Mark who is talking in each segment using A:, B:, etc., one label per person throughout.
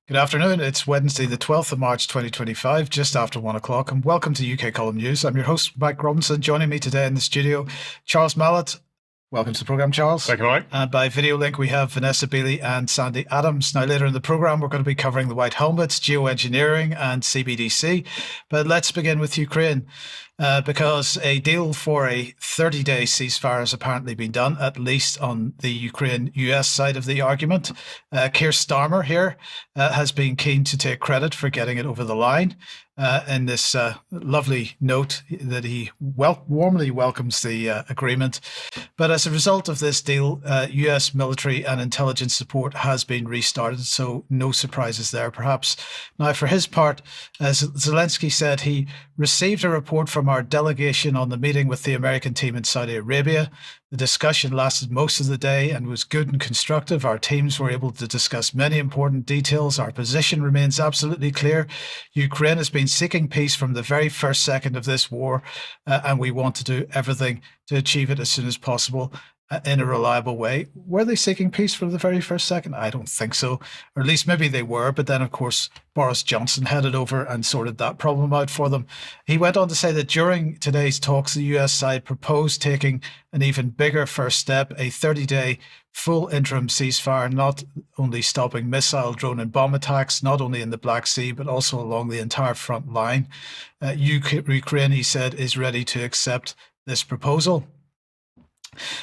A: Good afternoon. It's Wednesday, the 12th of March, 2025, just after 1 o'clock, and welcome to UK Column News. I'm your host, Mike Robinson. Joining me today in the studio, Charles Malet. Welcome to the programme, Charles.
B: Thank you, Mike.
A: And by video link, we have Vanessa Beeley and Sandi Adams. Now, later in the programme, we're going to be covering the White Helmets, geoengineering, and CBDC. But let's begin with Ukraine. Because a deal for a 30-day ceasefire has apparently been done, at least on the Ukraine-US side of the argument. Keir Starmer here has been keen to take credit for getting it over the line in this lovely note that he warmly welcomes the agreement. But as a result of this deal, US military and intelligence support has been restarted, so no surprises there, perhaps. Now, for his part, as Zelensky said, he received a report from our delegation on the meeting with the American team in Saudi Arabia. The discussion lasted most of the day and was good and constructive. Our teams were able to discuss many important details. Our position remains absolutely clear. Ukraine has been seeking peace from the very first second of this war, and we want to do everything to achieve it as soon as possible in a reliable way. Were they seeking peace from the very first second? I don't think so. Or at least maybe they were. But then, of course, Boris Johnson headed over and sorted that problem out for them. He went on to say that during today's talks, the US side proposed taking an even bigger first step, a 30-day full interim ceasefire, not only stopping missile, drone and bomb attacks, not only in the Black Sea, but also along the entire front line. Ukraine, he said, is ready to accept this proposal.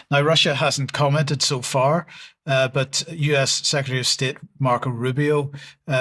A: Now, Russia hasn't commented so far, but US Secretary of State Marco Rubio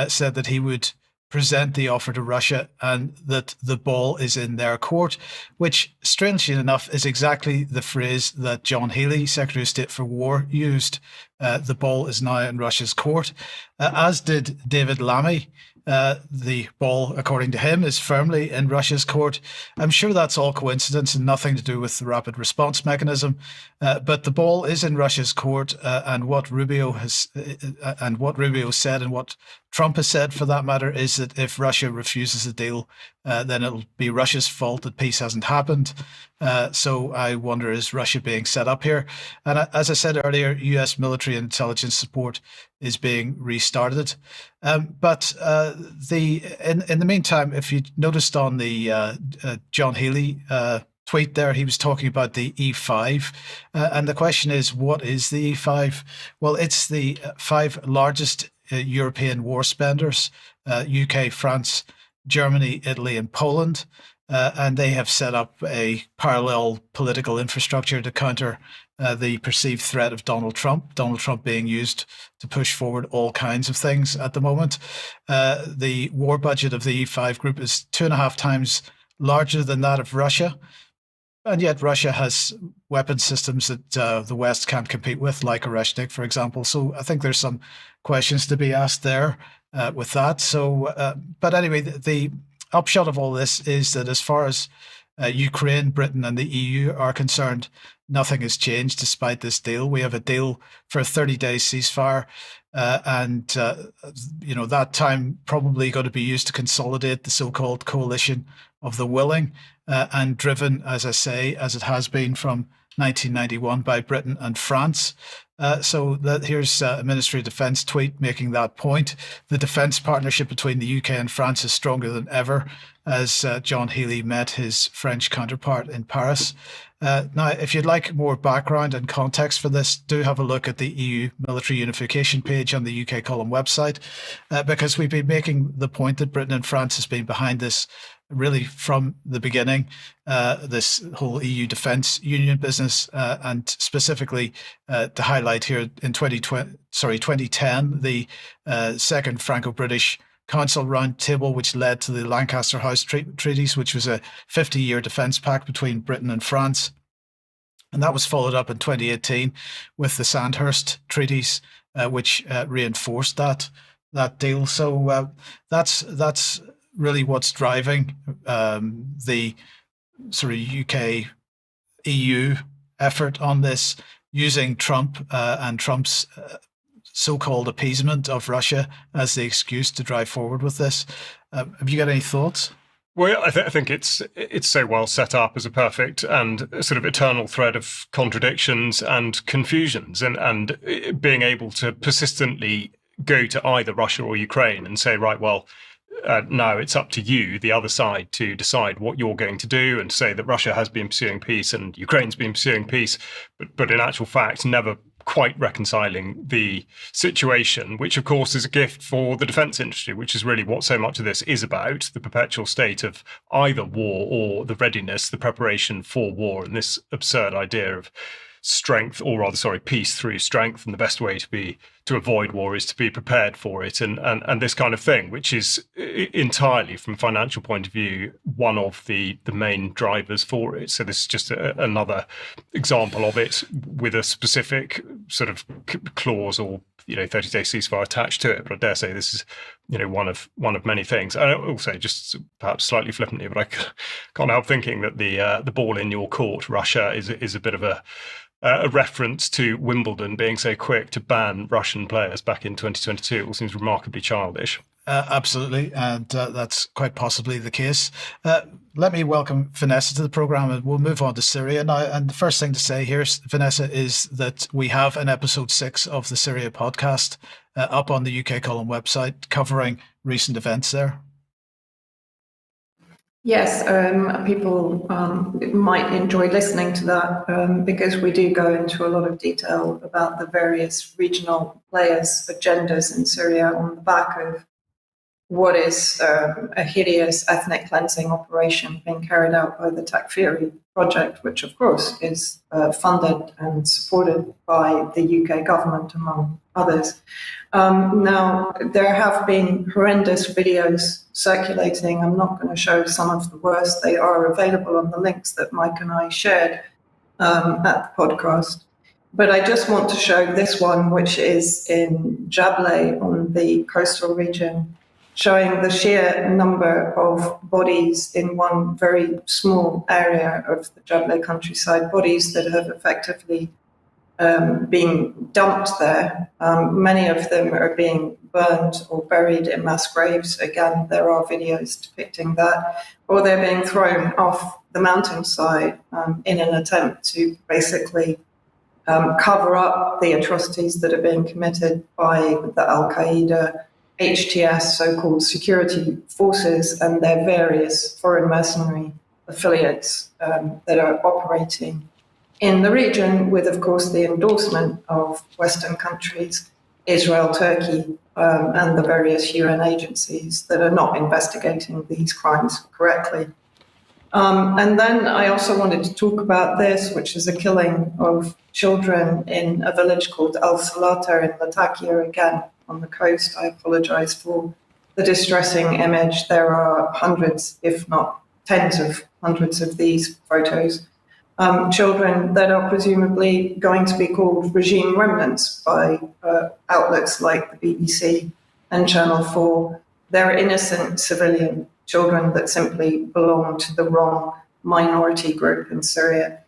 A: said that he would present the offer to Russia and that the ball is in their court, which, strangely enough, is exactly the phrase that John Healey, Secretary of State for War, used. The ball is now in Russia's court, as did David Lammy. The ball, according to him, is firmly in Russia's court. I'm sure that's all coincidence and nothing to do with the rapid response mechanism. But the ball is in Russia's court, and what Rubio said, and what Trump has said, for that matter, is that if Russia refuses the deal, then it'll be Russia's fault that peace hasn't happened. So I wonder, is Russia being set up here? And as I said earlier, US military and intelligence support is being restarted. But in the meantime, if you noticed on the John Healey tweet there, he was talking about the E5. And the question is, what is the E5? Well, it's the five largest European war spenders, UK, France, Germany, Italy, and Poland. And they have set up a parallel political infrastructure to counter the perceived threat of Donald Trump being used to push forward all kinds of things at the moment. The war budget of the E5 group is 2.5 times larger than that of Russia. And yet Russia has weapon systems that the West can't compete with, like Oreshnik, for example. So I think there's some questions to be asked there with that. So, but anyway, the upshot of all this is that as far as Ukraine, Britain and the EU are concerned, nothing has changed despite this deal. We have a deal for a 30-day ceasefire, and that time probably going to be used to consolidate the so-called coalition of the willing, and driven, as I say, as it has been from 1991 by Britain and France. So here's a Ministry of Defence tweet making that point. The defence partnership between the UK and France is stronger than ever, as John Healey met his French counterpart in Paris. Now, if you'd like more background and context for this, do have a look at the EU military unification page on the UK Column website, because we've been making the point that Britain and France has been behind this really from the beginning, this whole EU defence union business, and specifically to highlight here in 2010, the second Franco-British Council Roundtable, which led to the Lancaster House Treaties, which was a 50-year defence pact between Britain and France. And that was followed up in 2018 with the Sandhurst Treaties, which reinforced that deal. So that's really what's driving the sort of UK EU effort on this, using Trump and Trump's so-called appeasement of Russia as the excuse to drive forward with this. Have you got any thoughts?
B: Well, I think it's so well set up as a perfect and sort of eternal thread of contradictions and confusions, and being able to persistently go to either Russia or Ukraine and say, right, well, now it's up to you, the other side, to decide what you're going to do, and say that Russia has been pursuing peace and Ukraine's been pursuing peace, but in actual fact, never quite reconciling the situation, which of course is a gift for the defence industry, which is really what so much of this is about, the perpetual state of either war or the readiness, the preparation for war, and this absurd idea of peace through strength, and the best way to avoid war is to be prepared for it, and this kind of thing, which is entirely, from a financial point of view, one of the main drivers for it. So this is just another example of it, with a specific sort of clause or 30-day ceasefire attached to it. But I dare say this is one of many things. And also, just perhaps slightly flippantly, but I can't help thinking that the ball in your court, Russia, is a bit of a reference to Wimbledon being so quick to ban Russian players back in 2022. It all seems remarkably childish.
A: Absolutely, and that's quite possibly the case. Let me welcome Vanessa to the programme, and we'll move on to Syria now. And the first thing to say here, Vanessa, is that we have an episode 6 of the Syria podcast up on the UK Column website covering recent events there.
C: Yes, people might enjoy listening to that because we do go into a lot of detail about the various regional players' agendas in Syria on the back of what is a hideous ethnic cleansing operation being carried out by the Takfiri project, which of course is funded and supported by the UK government, among others. Now, there have been horrendous videos circulating. I'm not going to show some of the worst. They are available on the links that Mike and I shared at the podcast. But I just want to show this one, which is in Jablaye on the coastal region, showing the sheer number of bodies in one very small area of the Jablaye countryside, bodies that have effectively being dumped there. Many of them are being burned or buried in mass graves. Again, there are videos depicting that. Or they're being thrown off the mountainside in an attempt to basically cover up the atrocities that are being committed by the Al-Qaeda, HTS, so-called security forces, and their various foreign mercenary affiliates that are operating in the region, with, of course, the endorsement of Western countries, Israel, Turkey, and the various UN agencies that are not investigating these crimes correctly. And then I also wanted to talk about this, which is a killing of children in a village called Al Salata in Latakia, again, on the coast. I apologize for the distressing image. There are hundreds, if not tens of hundreds of these photos. Children that are presumably going to be called regime remnants by outlets like the BBC and Channel 4. They're innocent civilian children that simply belong to the wrong minority group in Syria.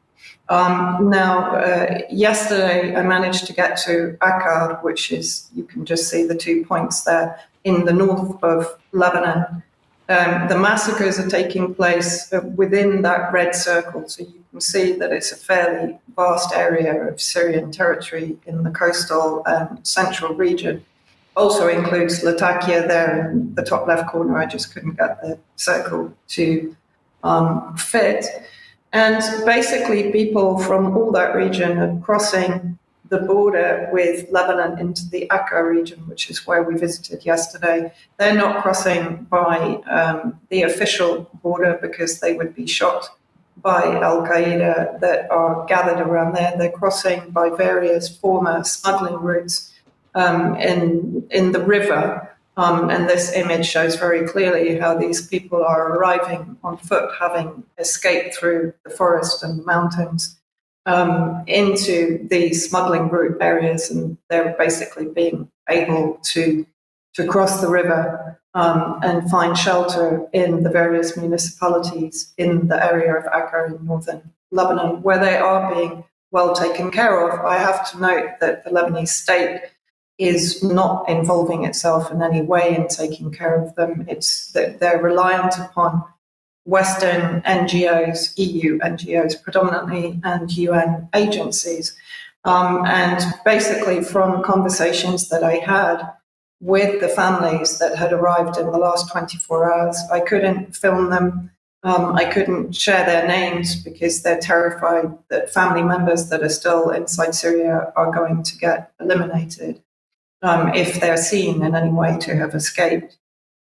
C: Yesterday I managed to get to Akkad, which is, you can just see the 2 points there, in the north of Lebanon. The massacres are taking place within that red circle, so you can see that it's a fairly vast area of Syrian territory in the coastal central region. Also includes Latakia there in the top left corner. I just couldn't get the circle to fit. And basically people from all that region are crossing the border with Lebanon into the Akka region, which is where we visited yesterday. They're not crossing by the official border because they would be shot by Al-Qaeda that are gathered around there. They're crossing by various former smuggling routes in the river. And this image shows very clearly how these people are arriving on foot, having escaped through the forest and the mountains into the smuggling route areas, and they're basically being able to cross the river and find shelter in the various municipalities in the area of Akka in northern Lebanon, where they are being well taken care of. I have to note that the Lebanese state is not involving itself in any way in taking care of them. It's that they're reliant upon Western NGOs, EU NGOs predominantly, and UN agencies. And basically from conversations that I had with the families that had arrived in the last 24 hours. I couldn't film them. I couldn't share their names because they're terrified that family members that are still inside Syria are going to get eliminated if they're seen in any way to have escaped.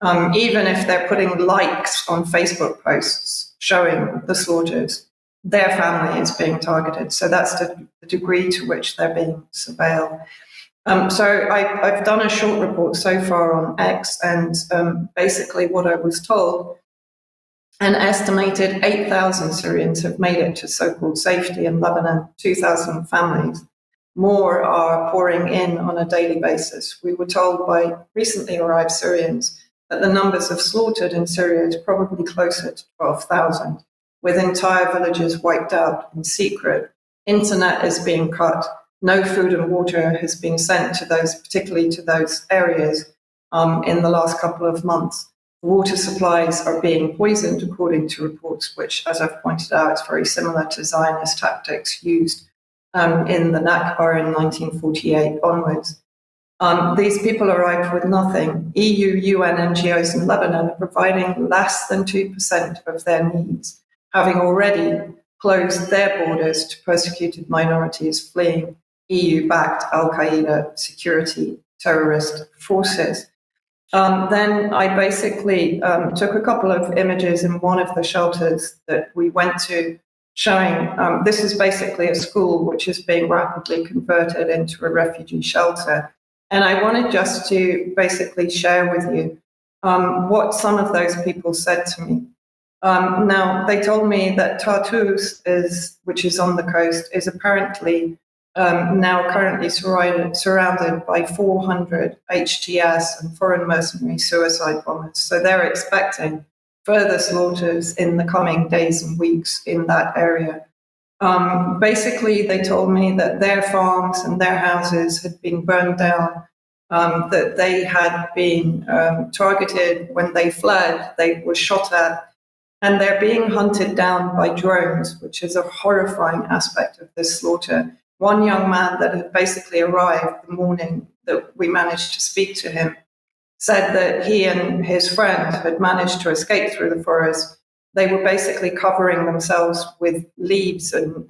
C: Even if they're putting likes on Facebook posts showing the slaughters, their family is being targeted. So that's the degree to which they're being surveilled. So I've done a short report so far on X, and basically what I was told, an estimated 8,000 Syrians have made it to so-called safety in Lebanon, 2,000 families. More are pouring in on a daily basis. We were told by recently arrived Syrians that the numbers of slaughtered in Syria is probably closer to 12,000, with entire villages wiped out in secret. Internet is being cut. No food and water has been sent to those, particularly to those areas, in the last couple of months. Water supplies are being poisoned, according to reports, which, as I've pointed out, is very similar to Zionist tactics used in the Nakba in 1948 onwards. These people arrived with nothing. EU, UN, NGOs in Lebanon are providing less than 2% of their needs, having already closed their borders to persecuted minorities fleeing EU-backed al-Qaeda security terrorist forces. Then I basically took a couple of images in one of the shelters that we went to, showing this is basically a school which is being rapidly converted into a refugee shelter. And I wanted just to basically share with you what some of those people said to me. Now, they told me that Tartus, which is on the coast, is apparently now currently surrounded by 400 HTS and foreign mercenary suicide bombers. So they're expecting further slaughters in the coming days and weeks in that area. Basically, they told me that their farms and their houses had been burned down, that they had been targeted when they fled, they were shot at, and they're being hunted down by drones, which is a horrifying aspect of this slaughter. One young man that had basically arrived the morning that we managed to speak to him said that he and his friend had managed to escape through the forest. They were basically covering themselves with leaves and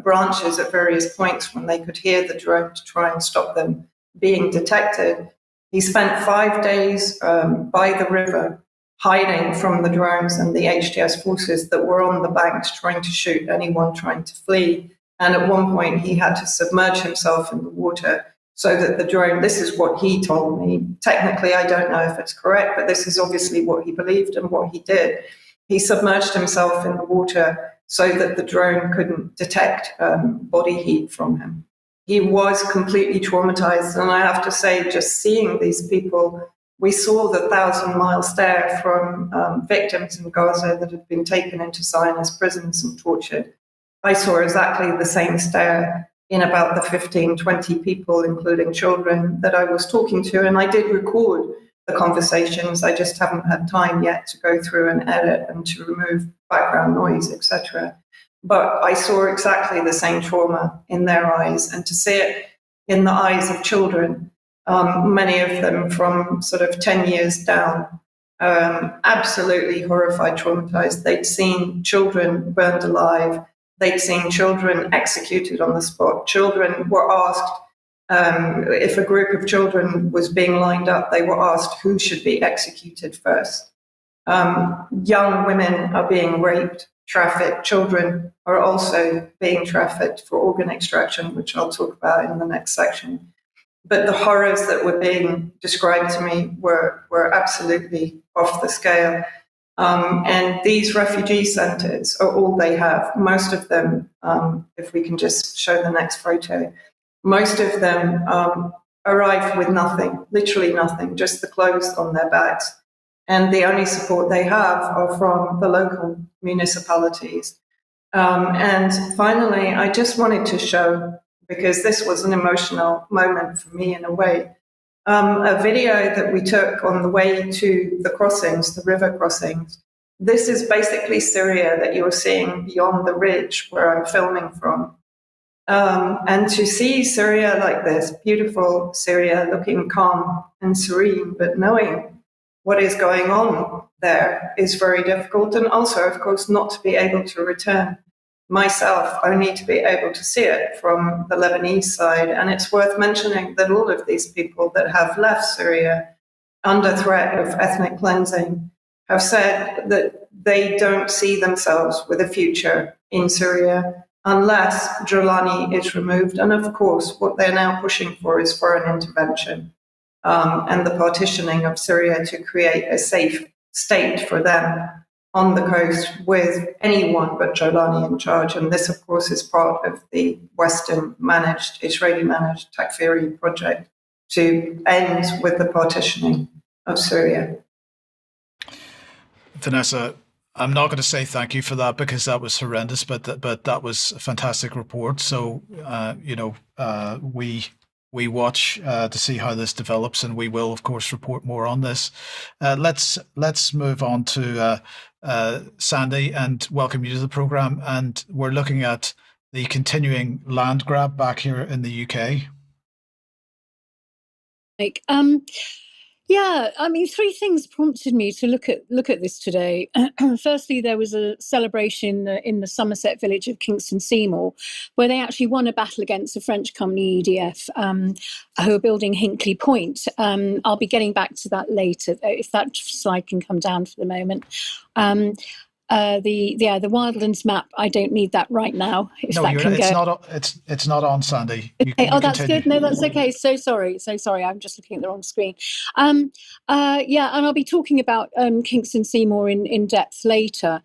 C: branches at various points when they could hear the drone to try and stop them being detected. He spent 5 days by the river, hiding from the drones and the HTS forces that were on the banks trying to shoot anyone trying to flee. And at one point, he had to submerge himself in the water so that the drone, this is what he told me. Technically, I don't know if it's correct, but this is obviously what he believed and what he did. He submerged himself in the water so that the drone couldn't detect body heat from him. He was completely traumatized. And I have to say, just seeing these people, we saw the 1,000-mile stare from victims in Gaza that had been taken into Zionist prisons and tortured. I saw exactly the same stare in about the 15, 20 people, including children, that I was talking to. And I did record the conversations. I just haven't had time yet to go through and edit and to remove background noise, etc. But I saw exactly the same trauma in their eyes, and to see it in the eyes of children, many of them from sort of 10 years down, absolutely horrified, traumatized. They'd seen children burned alive. They'd seen children executed on the spot. Children were asked, if a group of children was being lined up, they were asked who should be executed first. Young women are being raped, trafficked. Children are also being trafficked for organ extraction, which I'll talk about in the next section. But the horrors that were being described to me were absolutely off the scale. And these refugee centres are all they have. Most of them, if we can just show the next photo, most of them arrive with nothing, literally nothing, just the clothes on their backs. And the only support they have are from the local municipalities. And finally, I just wanted to show, because this was an emotional moment for me in a way, a video that we took on the way to the crossings, the river crossings. This is basically Syria that you're seeing beyond the ridge where I'm filming from. And to see Syria like this, beautiful Syria, looking calm and serene, but knowing what is going on there is very difficult. And also, of course, not to be able to return myself, only to be able to see it from the Lebanese side. And it's worth mentioning that all of these people that have left Syria under threat of ethnic cleansing have said that they don't see themselves with a future in Syria unless Jolani is removed. And of course, what they're now pushing for is foreign intervention and the partitioning of Syria to create a safe state for them on the coast with anyone but Jolani in charge. And this, of course, is part of the Western-managed, Israeli-managed Takfiri project to end with the partitioning of Syria.
A: Vanessa, I'm not going to say thank you for that because that was horrendous, but that was a fantastic report. So, we watch to see how this develops, and we will, of course, report more on this. Let's move on to Sandi and welcome you to the program. And we're looking at the continuing land grab back here in the UK.
D: Yeah, I mean, three things prompted me to look at this today. Firstly, there was a celebration in the Somerset village of Kingston Seymour, where they actually won a battle against a French company, EDF, who are building Hinkley Point. I'll be getting back to that later, if that slide can come down for the moment. The Wildlands map. I don't need that right now. It's
A: not on, Sandi.
D: That's good. No, that's okay. So sorry. I'm just looking at the wrong screen. And I'll be talking about Kingston Seymour in depth later.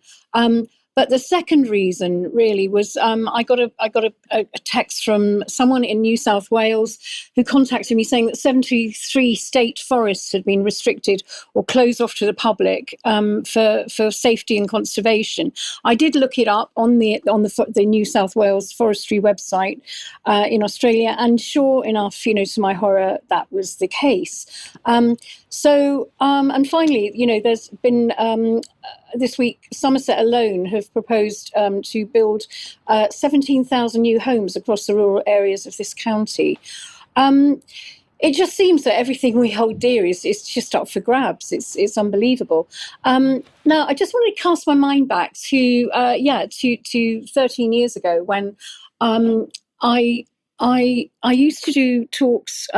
D: But the second reason really was I got a text from someone in New South Wales who contacted me saying that 73 state forests had been restricted or closed off to the public for safety and conservation. I did look it up on the New South Wales forestry website in Australia, and sure enough, to my horror, that was the case. And finally, there's been this week, Somerset alone have proposed to build 17,000 new homes across the rural areas of this county. It just seems that everything we hold dear is just up for grabs. It's unbelievable. Now, I just want to cast my mind back to 13 years ago when I used to do talks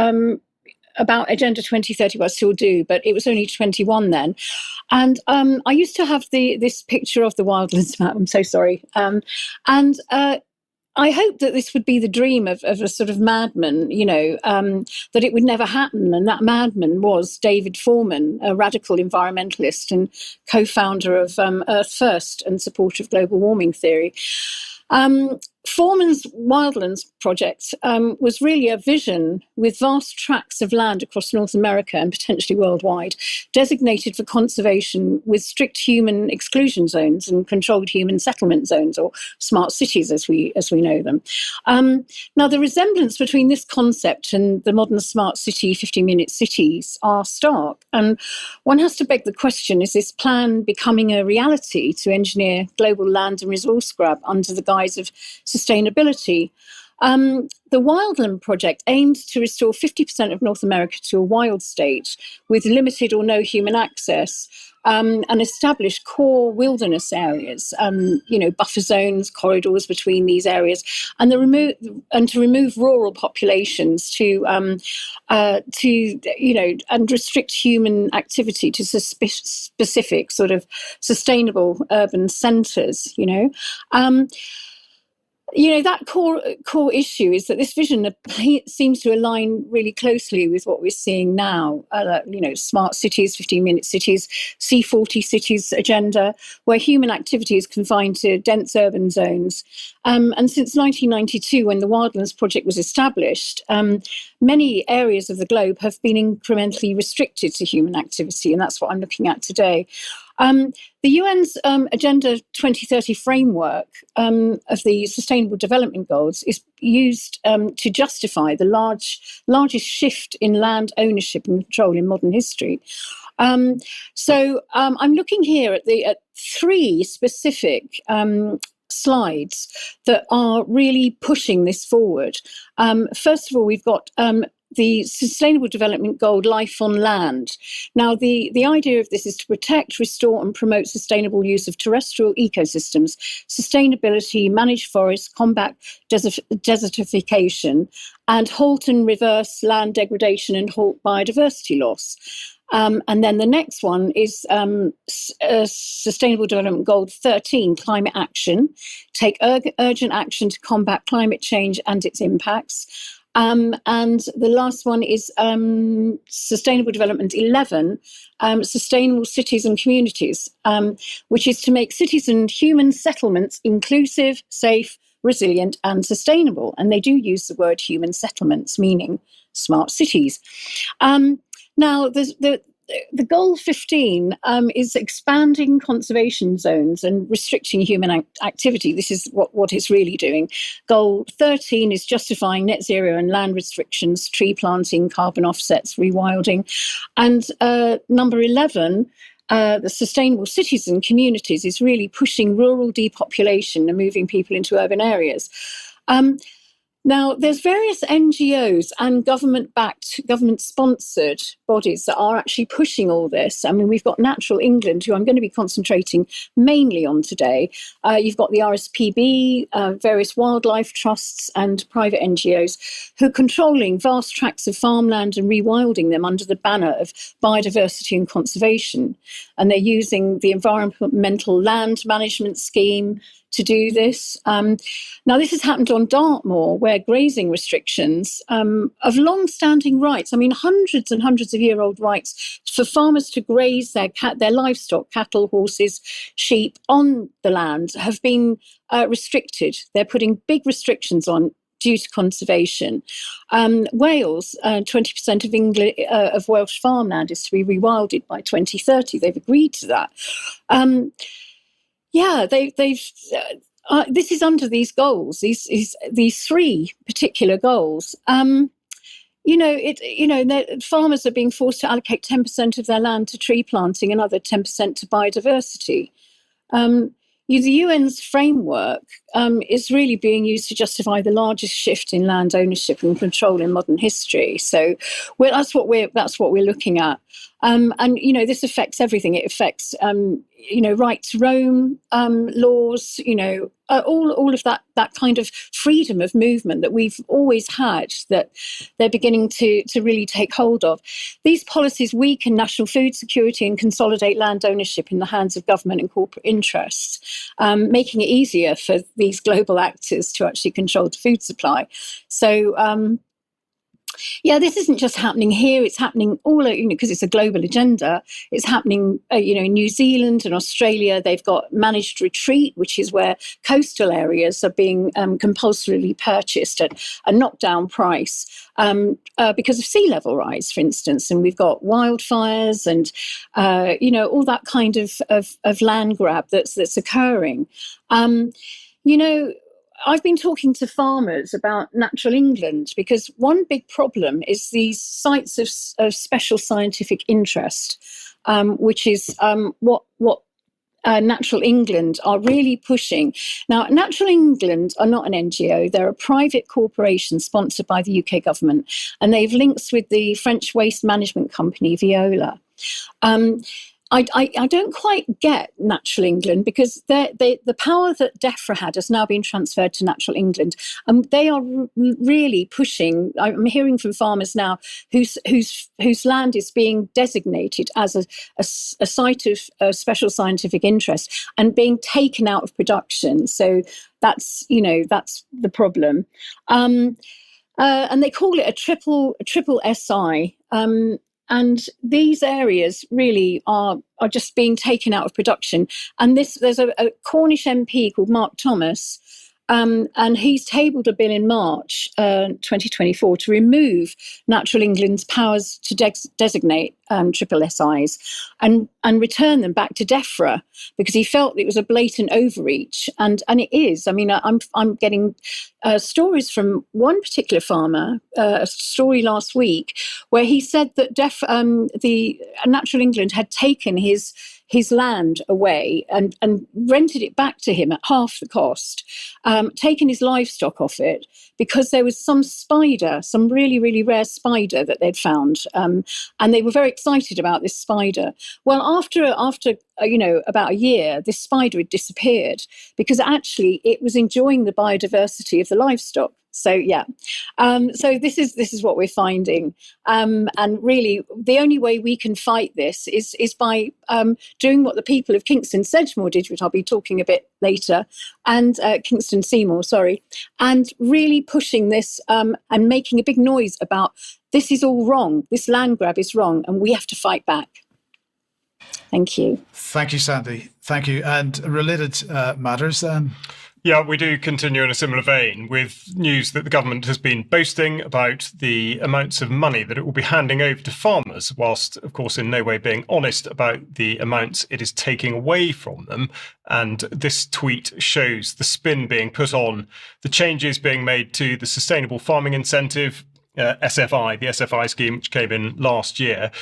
D: about Agenda 2030. Well, I still do, but it was only 21 then. And I used to have this picture of the Wildlands map. I'm so sorry. I hoped that this would be the dream of a sort of madman, that it would never happen. And that madman was David Foreman, a radical environmentalist and co-founder of Earth First and supporter of global warming theory. Foreman's Wildlands project was really a vision with vast tracts of land across North America and potentially worldwide, designated for conservation with strict human exclusion zones and controlled human settlement zones, or smart cities as we know them. Now, the resemblance between this concept and the modern smart city, 15-minute cities are stark. And one has to beg the question, is this plan becoming a reality to engineer global land and resource grab under the guise of sustainability? The Wildland project aims to restore 50% of North America to a wild state with limited or no human access, and establish core wilderness areas, buffer zones, corridors between these areas, and to remove rural populations and restrict human activity to specific sort of sustainable urban centres. That core issue is that this vision seems to align really closely with what we're seeing now. Smart cities, 15-minute cities, C40 cities agenda, where human activity is confined to dense urban zones. And since 1992, when the Wildlands Project was established, many areas of the globe have been incrementally restricted to human activity, and that's what I'm looking at today. The UN's Agenda 2030 framework of the Sustainable Development Goals is used to justify the largest shift in land ownership and control in modern history. I'm looking here at three specific slides that are really pushing this forward. First of all, we've got the Sustainable Development Goal, Life on Land. Now, the idea of this is to protect, restore and promote sustainable use of terrestrial ecosystems, sustainability, manage forests, combat desertification, and halt and reverse land degradation and halt biodiversity loss. And then the next one is Sustainable Development Goal 13, Climate Action, take urgent action to combat climate change and its impacts. And the last one is Sustainable Development 11, Sustainable Cities and Communities, which is to make cities and human settlements inclusive, safe, resilient and sustainable. And they do use the word human settlements, meaning smart cities. Now, the goal 15 is expanding conservation zones and restricting human activity. This is what it's really doing. Goal 13 is justifying net zero and land restrictions, tree planting, carbon offsets, rewilding. And number 11, the sustainable cities and communities, is really pushing rural depopulation and moving people into urban areas. Now, there's various NGOs and government-backed, government-sponsored bodies that are actually pushing all this. I mean, we've got Natural England, who I'm going to be concentrating mainly on today. You've got the RSPB, various wildlife trusts and private NGOs who are controlling vast tracts of farmland and rewilding them under the banner of biodiversity and conservation. And they're using the Environmental Land Management Scheme to do this. Now, this has happened on Dartmoor, where grazing restrictions of long-standing rights, I mean, hundreds and hundreds of year-old rights for farmers to graze their livestock, cattle, horses, sheep on the land have been restricted. They're putting big restrictions on due to conservation. Wales, 20% of Welsh farmland is to be rewilded by 2030. They've agreed to that. This is under these goals, these three particular goals. Farmers are being forced to allocate 10% of their land to tree planting, another 10% to biodiversity. The UN's framework is really being used to justify the largest shift in land ownership and control in modern history. So that's what we're looking at. This affects everything. It affects right to roam laws. All of that kind of freedom of movement that we've always had, that they're beginning to really take hold of. These policies weaken national food security and consolidate land ownership in the hands of government and corporate interests, making it easier for these global actors to actually control the food supply. So, this isn't just happening here, it's happening all over, because it's a global agenda. It's happening, in New Zealand and Australia. They've got managed retreat, which is where coastal areas are being compulsorily purchased at a knockdown price because of sea level rise, for instance. And we've got wildfires and, all that kind of land grab that's occurring. I've been talking to farmers about Natural England because one big problem is these sites of special scientific interest, which is what Natural England are really pushing. Now, Natural England are not an NGO. They're a private corporation sponsored by the UK government, and they've links with the French waste management company, Veolia. I don't quite get Natural England because the power that DEFRA had has now been transferred to Natural England. And they are really pushing. I'm hearing from farmers now whose land is being designated as a site of special scientific interest and being taken out of production. So that's the problem. And they call it a triple SI. And these areas really are just being taken out of production. And there's a Cornish MP called Mark Thomas, and he's tabled a bill in March 2024 to remove Natural England's powers to designate triple SIs and return them back to DEFRA, because he felt it was a blatant overreach, and it is. I mean, I'm getting stories from one particular farmer, a story last week, where he said that the Natural England had taken his his land away and rented it back to him at half the cost, taken his livestock off it because there was some spider, some really, really rare spider that they'd found. And they were very excited about this spider. Well, after about a year, this spider had disappeared because actually it was enjoying the biodiversity of the livestock. So yeah, so this is what we're finding, and really the only way we can fight this is by doing what the people of Kingston Sedgemoor did, which I'll be talking a bit later, and Kingston Seymour, sorry, and really pushing this and making a big noise about this is all wrong, this land grab is wrong, and we have to fight back. Thank you.
A: Thank you, Sandi. Thank you. And related matters then.
B: Yeah, we do continue in a similar vein with news that the government has been boasting about the amounts of money that it will be handing over to farmers, whilst, of course, in no way being honest about the amounts it is taking away from them. And this tweet shows the spin being put on the changes being made to the Sustainable Farming Incentive, SFI, the SFI scheme, which came in last year.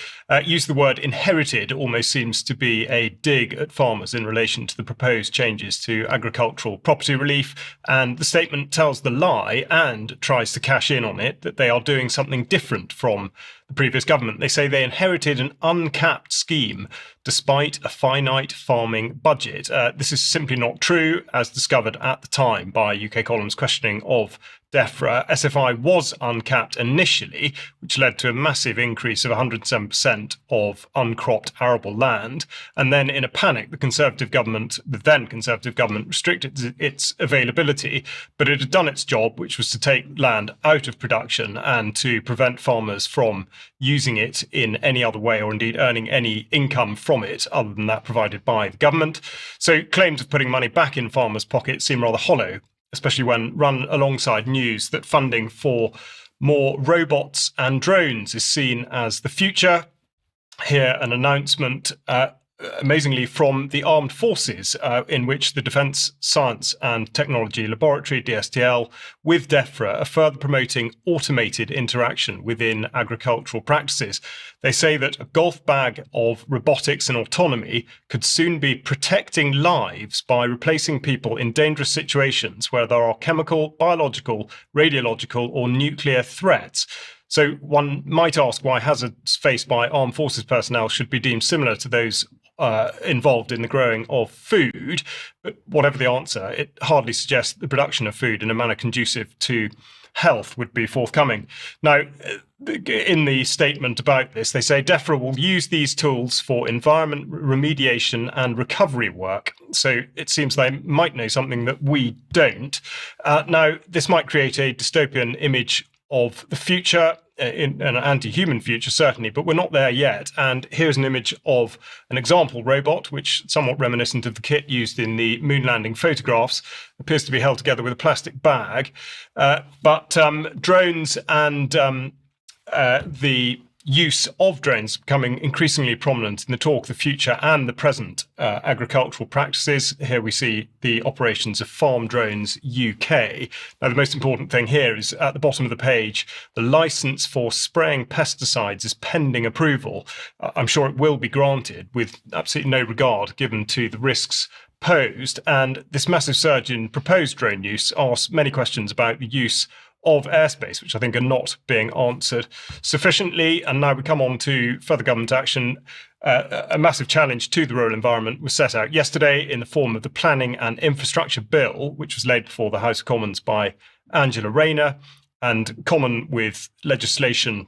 B: Use the word inherited almost seems to be a dig at farmers in relation to the proposed changes to agricultural property relief. And the statement tells the lie and tries to cash in on it that they are doing something different from the previous government. They say they inherited an uncapped scheme despite a finite farming budget. This is simply not true, as discovered at the time by UK Column's questioning of DEFRA. SFI was uncapped initially, which led to a massive increase of 107% of uncropped arable land. And then in a panic, the then Conservative government, restricted its availability, but it had done its job, which was to take land out of production and to prevent farmers from using it in any other way or indeed earning any income from it other than that provided by the government. So claims of putting money back in farmers' pockets seem rather hollow, especially when run alongside news that funding for more robots and drones is seen as the future. Here, an announcement, amazingly, from the Armed Forces, in which the Defence Science and Technology Laboratory, DSTL, with DEFRA, are further promoting automated interaction within agricultural practices. They say that a golf bag of robotics and autonomy could soon be protecting lives by replacing people in dangerous situations where there are chemical, biological, radiological, or nuclear threats. So one might ask why hazards faced by armed forces personnel should be deemed similar to those involved in the growing of food. But whatever the answer, it hardly suggests the production of food in a manner conducive to health would be forthcoming. Now, in the statement about this, they say DEFRA will use these tools for environment remediation and recovery work. So it seems they might know something that we don't. Now, this might create a dystopian image of the future, in an anti-human future, certainly, but we're not there yet. And here's an image of an example robot, which, somewhat reminiscent of the kit used in the moon landing photographs, appears to be held together with a plastic bag. But drones and the use of drones becoming increasingly prominent in the talk of the future and the present agricultural practices. Here we see the operations of Farm Drones UK. Now, the most important thing here is at the bottom of the page, the license for spraying pesticides is pending approval. I'm sure it will be granted with absolutely no regard given to the risks posed. And this massive surge in proposed drone use asks many questions about the use of airspace, which I think are not being answered sufficiently. And now we come on to further government action. A massive challenge to the rural environment was set out yesterday in the form of the Planning and Infrastructure Bill, which was laid before the House of Commons by Angela Rayner. And common with legislation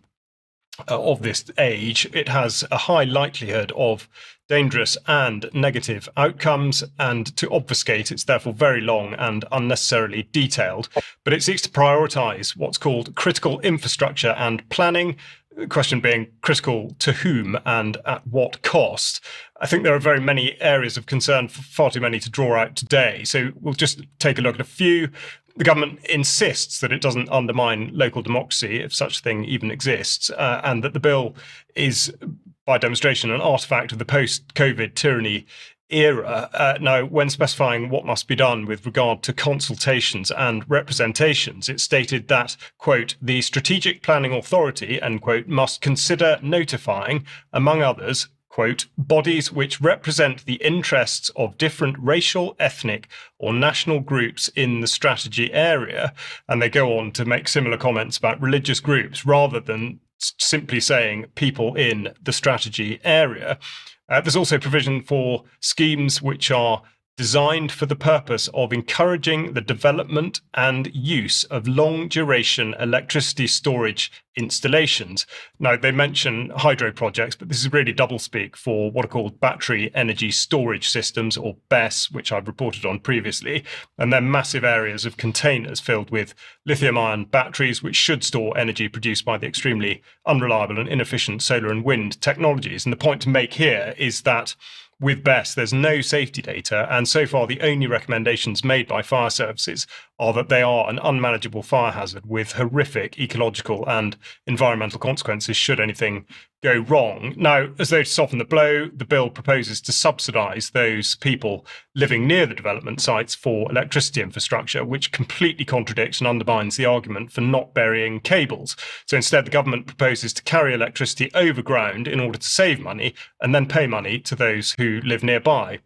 B: of this age, it has a high likelihood of dangerous and negative outcomes, and to obfuscate, it's therefore very long and unnecessarily detailed. But it seeks to prioritise what's called critical infrastructure and planning, the question being critical to whom and at what cost. I think there are very many areas of concern, far too many to draw out today. So we'll just take a look at a few. The government insists that it doesn't undermine local democracy, if such a thing even exists, and that the bill is, by demonstration, an artifact of the post-COVID tyranny era. Now, when specifying what must be done with regard to consultations and representations, it stated that, quote, the Strategic Planning Authority, end quote, must consider notifying, among others, quote, bodies which represent the interests of different racial, ethnic, or national groups in the strategy area. And they go on to make similar comments about religious groups rather than simply saying people in the strategy area. There's also provision for schemes which are designed for the purpose of encouraging the development and use of long-duration electricity storage installations. Now, they mention hydro projects, but this is really doublespeak for what are called battery energy storage systems, or BESS, which I've reported on previously. And they're massive areas of containers filled with lithium-ion batteries, which should store energy produced by the extremely unreliable and inefficient solar and wind technologies. And the point to make here is that with BESS, there's no safety data, and so far the only recommendations made by fire services are that they are an unmanageable fire hazard with horrific ecological and environmental consequences should anything go wrong. Now, as though to soften the blow, the bill proposes to subsidise those people living near the development sites for electricity infrastructure, which completely contradicts and undermines the argument for not burying cables. So instead, the government proposes to carry electricity overground in order to save money and then pay money to those who live nearby.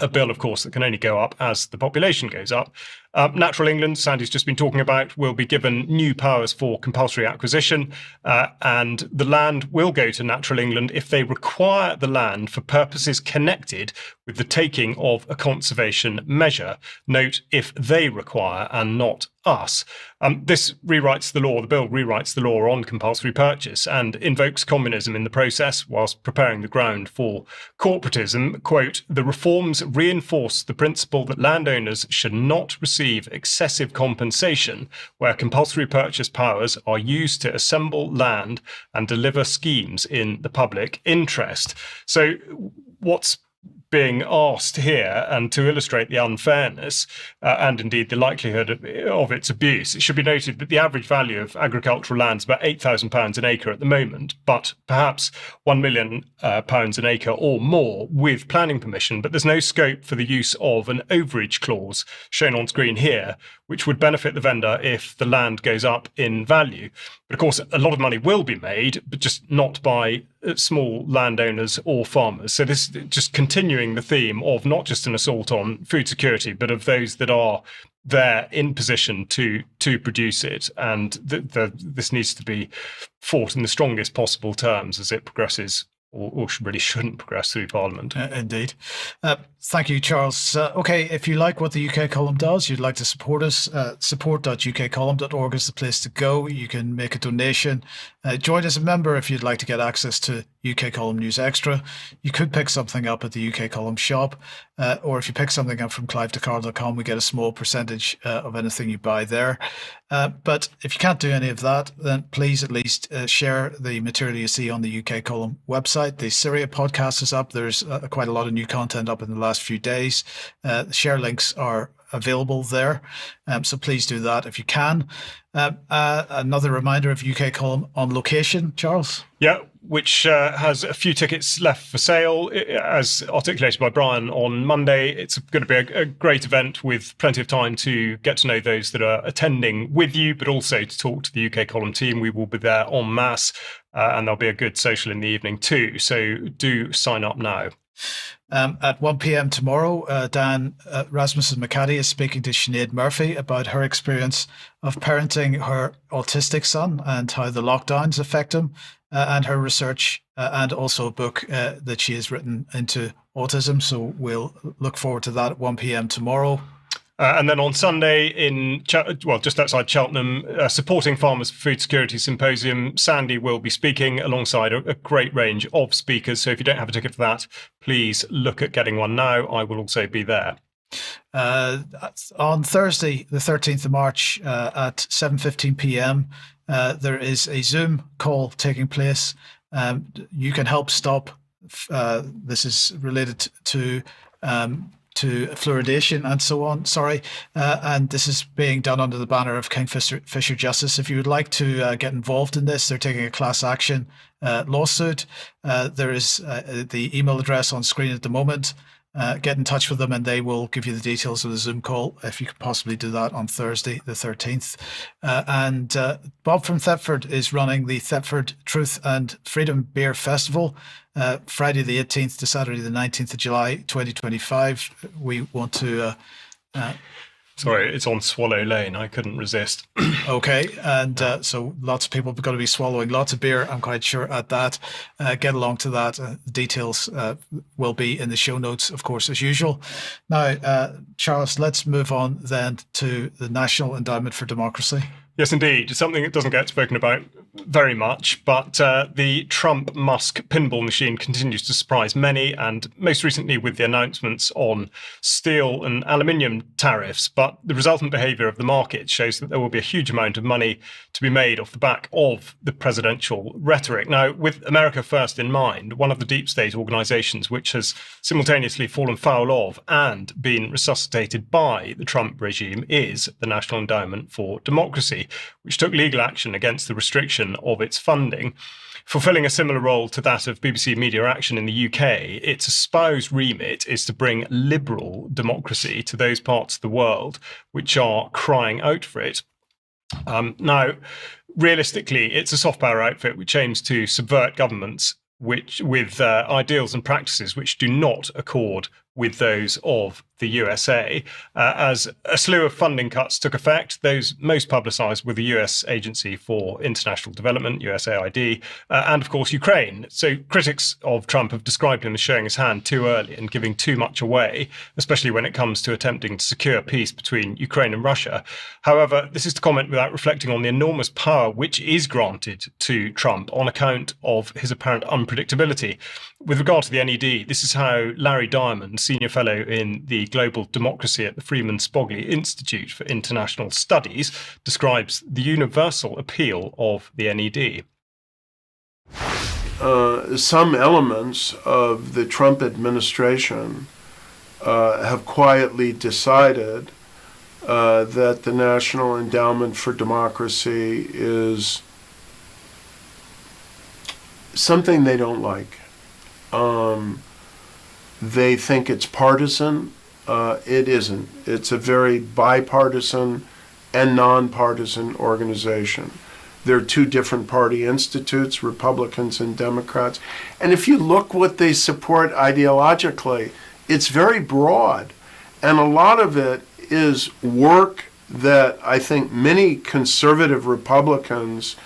B: A bill, of course, that can only go up as the population goes up. Natural England, Sandy's just been talking about, will be given new powers for compulsory acquisition, and the land will go to Natural England if they require the land for purposes connected with the taking of a conservation measure. Note, if they require and not us. This rewrites the law, the bill rewrites the law on compulsory purchase and invokes communism in the process whilst preparing the ground for corporatism. Quote, the reforms reinforce the principle that landowners should not receive excessive compensation where compulsory purchase powers are used to assemble land and deliver schemes in the public interest. So what's being asked here, and to illustrate the unfairness and indeed the likelihood of its abuse, it should be noted that the average value of agricultural land is about £8,000 an acre at the moment, but perhaps £1 million an acre or more with planning permission. But there's no scope for the use of an overage clause shown on screen here, which would benefit the vendor if the land goes up in value. But of course, a lot of money will be made, but just not by small landowners or farmers. So this just continuing the theme of not just an assault on food security, but of those that are there in position to produce it. And this needs to be fought in the strongest possible terms as it progresses, or really shouldn't progress through Parliament.
A: Indeed. Thank you, Charles. Okay, if you like what the UK Column does, you'd like to support us, support.ukcolumn.org is the place to go. You can make a donation. Join as a member if you'd like to get access to UK Column News Extra. You could pick something up at the UK Column shop, or if you pick something up from clivedecard.com, we get a small percentage of anything you buy there. But if you can't do any of that, then please at least share the material you see on the UK Column website. The Syria podcast is up. There's quite a lot of new content up in the last few days. Share links are available there. So please do that if you can. Another reminder of UK Column on location, Charles.
B: Yeah, which has a few tickets left for sale. As articulated by Brian on Monday, it's going to be a great event with plenty of time to get to know those that are attending with you, but also to talk to the UK Column team. We will be there en masse, and there'll be a good social in the evening too. So do sign up now.
A: At 1 p.m. tomorrow, Dan Rasmussen-McCaddy is speaking to Sinead Murphy about her experience of parenting her autistic son and how the lockdowns affect him, and her research and also a book that she has written into autism. So we'll look forward to that at 1 p.m. tomorrow.
B: And then on Sunday just outside Cheltenham, Supporting Farmers for Food Security Symposium, Sandy will be speaking alongside a great range of speakers. So if you don't have a ticket for that, please look at getting one now. I will also be there. On Thursday, the 13th of March at 7:15 p.m, there is a Zoom call taking place. You can help stop. This is related to fluoridation and so on. And this is being done under the banner of Kingfisher Justice. If you would like to get involved in this, they're taking a class action lawsuit. There is the email address on screen at the moment.
A: get in touch with them and they will give you the details of the Zoom call, if you could possibly do that on Thursday, the 13th. And Bob from Thetford is running the Thetford Truth and Freedom Beer Festival, Friday the 18th to Saturday the 19th of July, 2025. We want to...
B: Sorry, it's on Swallow Lane. I couldn't resist.
A: Okay, and so lots of people are going to be swallowing lots of beer, I'm quite sure, at that. Get along to that. Details will be in the show notes, of course, as usual. Now, Charles, let's move on then to the National Endowment for Democracy.
B: Yes, indeed. It's something that doesn't get spoken about very much, but the Trump-Musk pinball machine continues to surprise many, and most recently with the announcements on steel and aluminium tariffs. But the resultant behaviour of the market shows that there will be a huge amount of money to be made off the back of the presidential rhetoric. Now, with America First in mind, one of the deep state organisations which has simultaneously fallen foul of and been resuscitated by the Trump regime is the National Endowment for Democracy, which took legal action against the restriction of its funding. Fulfilling a similar role to that of BBC Media Action in the UK, its espoused remit is to bring liberal democracy to those parts of the world which are crying out for it. Now, realistically, it's a soft power outfit which aims to subvert governments with ideals and practices which do not accord with those of the USA. As a slew of funding cuts took effect, those most publicised were the US Agency for International Development, USAID, and of course Ukraine. So critics of Trump have described him as showing his hand too early and giving too much away, especially when it comes to attempting to secure peace between Ukraine and Russia. However, this is to comment without reflecting on the enormous power which is granted to Trump on account of his apparent unpredictability. With regard to the NED, this is how Larry Diamond, Senior Fellow in the Global Democracy at the Freeman Spogli Institute for International Studies, describes the universal appeal of the NED.
E: Some elements of the Trump administration have quietly decided that the National Endowment for Democracy is something they don't like. They think it's partisan. It isn't. It's a very bipartisan and nonpartisan organization. There are two different party institutes, Republicans and Democrats. And if you look what they support ideologically, it's very broad. And a lot of it is work that I think many conservative Republicans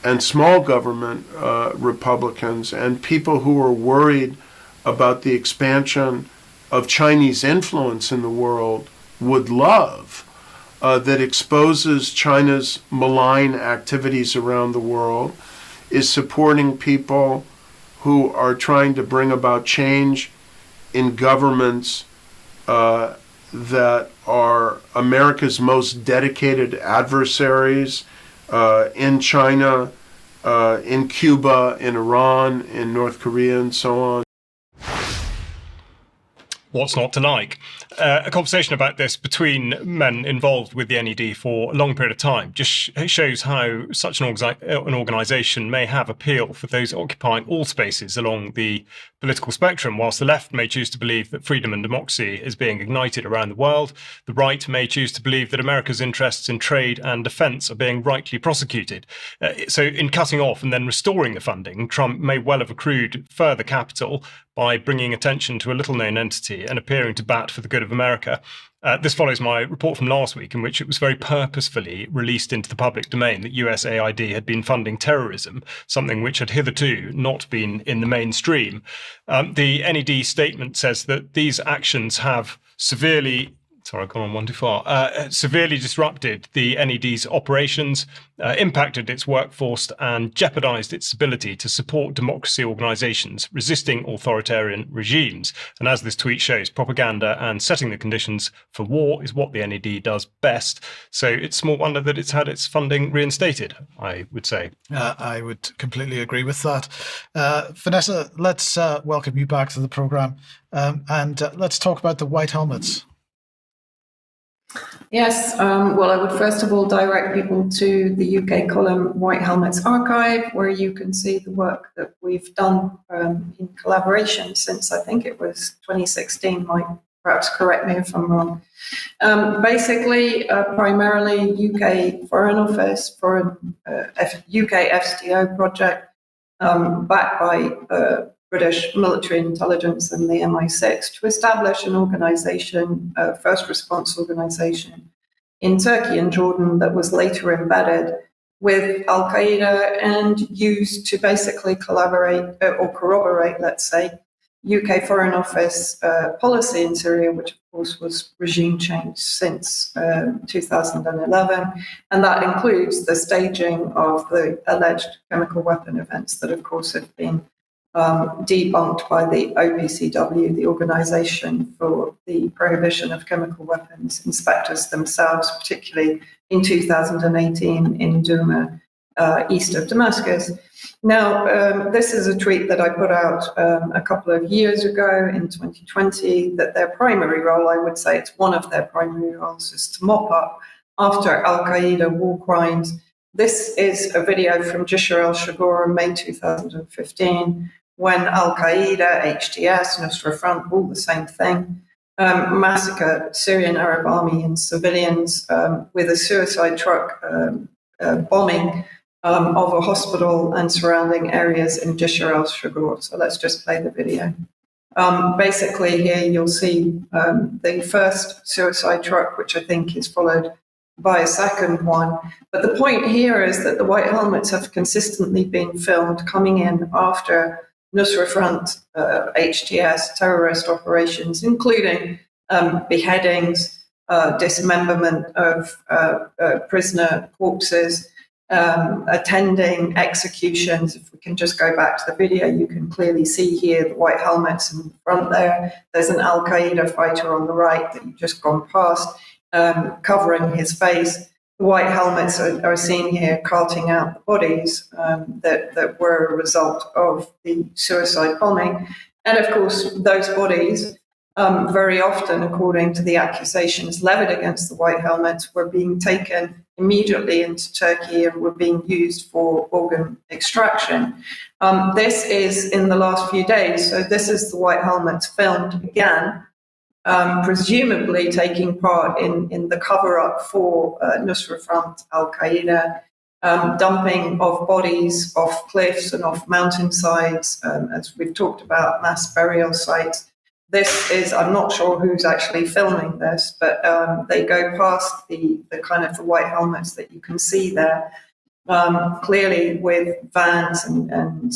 E: and small government Republicans and people who are worried about the expansion of Chinese influence in the world would love, that exposes China's malign activities around the world, is supporting people who are trying to bring about change in governments that are America's most dedicated adversaries in China, in Cuba, in Iran, in North Korea, and so on.
B: What's not to like? A conversation about this between men involved with the NED for a long period of time just shows how such an organisation may have appeal for those occupying all spaces along the political spectrum. Whilst the left may choose to believe that freedom and democracy is being ignited around the world, the right may choose to believe that America's interests in trade and defence are being rightly prosecuted. So in cutting off and then restoring the funding, Trump may well have accrued further capital by bringing attention to a little-known entity and appearing to bat for the good of America. This follows my report from last week, in which it was very purposefully released into the public domain that USAID had been funding terrorism, something which had hitherto not been in the mainstream. The NED statement says that these actions have severely disrupted the NED's operations, impacted its workforce, and jeopardized its ability to support democracy organizations resisting authoritarian regimes. And as this tweet shows, propaganda and setting the conditions for war is what the NED does best. So it's small wonder that it's had its funding reinstated, I would say.
A: I would completely agree with that. Vanessa, let's welcome you back to the program, and let's talk about the white helmets.
C: Yes, well, I would first of all direct people to the UK column White Helmets Archive, where you can see the work that we've done in collaboration since I think it was 2016. Mike, perhaps correct me if I'm wrong. Basically, primarily UK Foreign Office for UK FTO project backed by British military intelligence and the MI6 to establish an organization, a first response organization in Turkey and Jordan that was later embedded with Al Qaeda and used to basically collaborate or corroborate, let's say, UK Foreign Office policy in Syria, which of course was regime change since 2011. And that includes the staging of the alleged chemical weapon events that, of course, have been debunked by the OPCW, the Organization for the Prohibition of Chemical Weapons inspectors themselves, particularly in 2018 in Douma, east of Damascus. Now, this is a tweet that I put out a couple of years ago in 2020, that their primary role, I would say it's one of their primary roles, is to mop up after Al-Qaeda war crimes. This is a video from Jisr al-Shagor in May 2015, when Al-Qaeda, HTS, Nusra Front, all the same thing, massacre Syrian Arab army and civilians with a suicide truck bombing of a hospital and surrounding areas in Jisr al-Shagor. So let's just play the video. Basically, here you'll see the first suicide truck, which I think is followed by a second one. But the point here is that the White Helmets have consistently been filmed coming in after Nusra Front, HTS, terrorist operations, including beheadings, dismemberment of prisoner corpses, attending executions. If we can just go back to the video, you can clearly see here the White Helmets in the front there. There's an Al-Qaeda fighter on the right that you've just gone past, covering his face. The White Helmets are seen here carting out the bodies that were a result of the suicide bombing. And of course, those bodies, very often, according to the accusations levied against the White Helmets, were being taken immediately into Turkey and were being used for organ extraction. This is in the last few days. So this is the White Helmets filmed again, presumably taking part in the cover-up for Nusra Front, Al-Qaeda, dumping of bodies off cliffs and off mountainsides, as we've talked about, mass burial sites. This is, I'm not sure who's actually filming this, but they go past the kind of the White Helmets that you can see there, clearly with vans and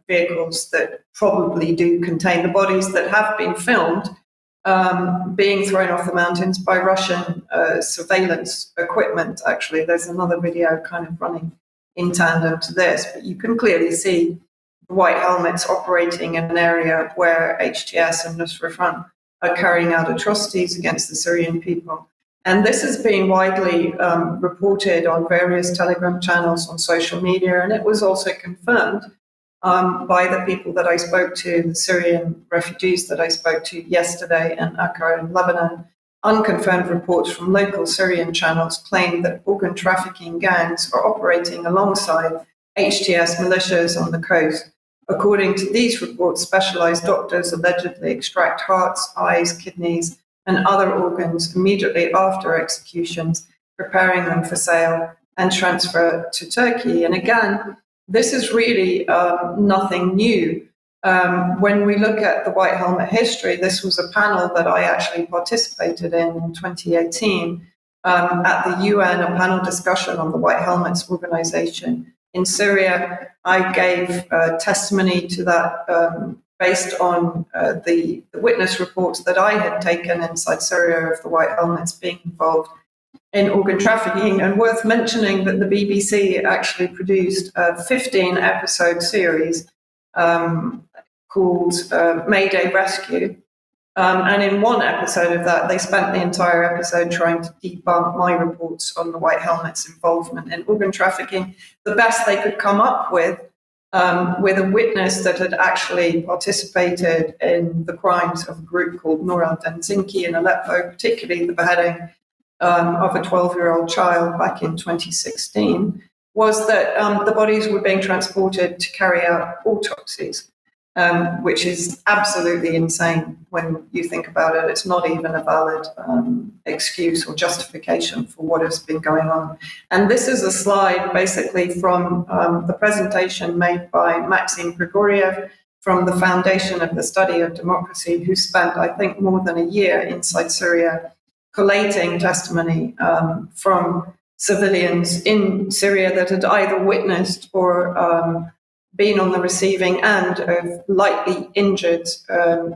C: vehicles that probably do contain the bodies that have been filmed being thrown off the mountains by Russian surveillance equipment. Actually, there's another video kind of running in tandem to this, but you can clearly see the White Helmets operating in an area where HTS and Nusra Front are carrying out atrocities against the Syrian people. And this has been widely reported on various Telegram channels, on social media, and it was also confirmed by the people that I spoke to, the Syrian refugees that I spoke to yesterday in Akkar in Lebanon. Unconfirmed reports from local Syrian channels claim that organ trafficking gangs are operating alongside HTS militias on the coast. According to these reports, specialized doctors allegedly extract hearts, eyes, kidneys, and other organs immediately after executions, preparing them for sale and transfer to Turkey. And again, this is really nothing new. When we look at the White Helmet history, this was a panel that I actually participated in 2018 at the UN, a panel discussion on the White Helmets organization in Syria. I gave testimony to that based on the witness reports that I had taken inside Syria of the White Helmets being involved in organ trafficking. And worth mentioning that the BBC actually produced a 15-episode series called Mayday Rescue. And in one episode of that, they spent the entire episode trying to debunk my reports on the White Helmets' involvement in organ trafficking. The best they could come up with a witness that had actually participated in the crimes of a group called Nur al-Zinki in Aleppo, particularly the beheading of a 12-year-old child back in 2016 was that the bodies were being transported to carry out autopsies, which is absolutely insane when you think about it. It's not even a valid excuse or justification for what has been going on. And this is a slide basically from the presentation made by Maxim Grigoriev from the Foundation of the Study of Democracy, who spent, I think, more than a year inside Syria collating testimony from civilians in Syria that had either witnessed or been on the receiving end of lightly injured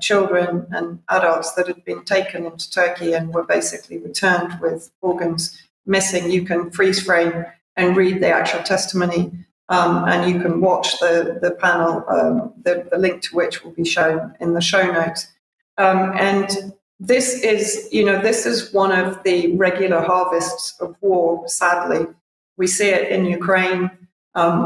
C: children and adults that had been taken into Turkey and were basically returned with organs missing. You can freeze frame and read the actual testimony, and you can watch the panel, the link to which will be shown in the show notes. And this is one of the regular harvests of war, sadly. We see it in Ukraine.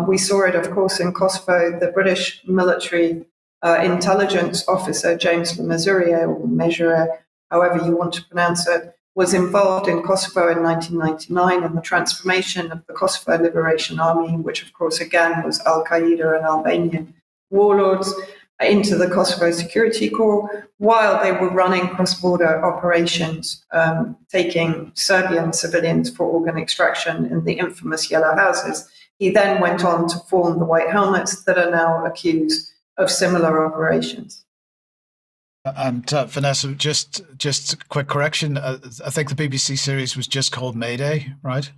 C: We saw it, of course, in Kosovo. The British military intelligence officer, James Le Mesurier, or Mesurier, however you want to pronounce it, was involved in Kosovo in 1999 in the transformation of the Kosovo Liberation Army, which, of course, again was Al-Qaeda and Albanian warlords, into the Kosovo Security Corps while they were running cross-border operations, taking Serbian civilians for organ extraction in the infamous Yellow Houses. He then went on to form the White Helmets that are now accused of similar operations.
A: And Vanessa, just a quick correction. I think the BBC series was just called Mayday, right?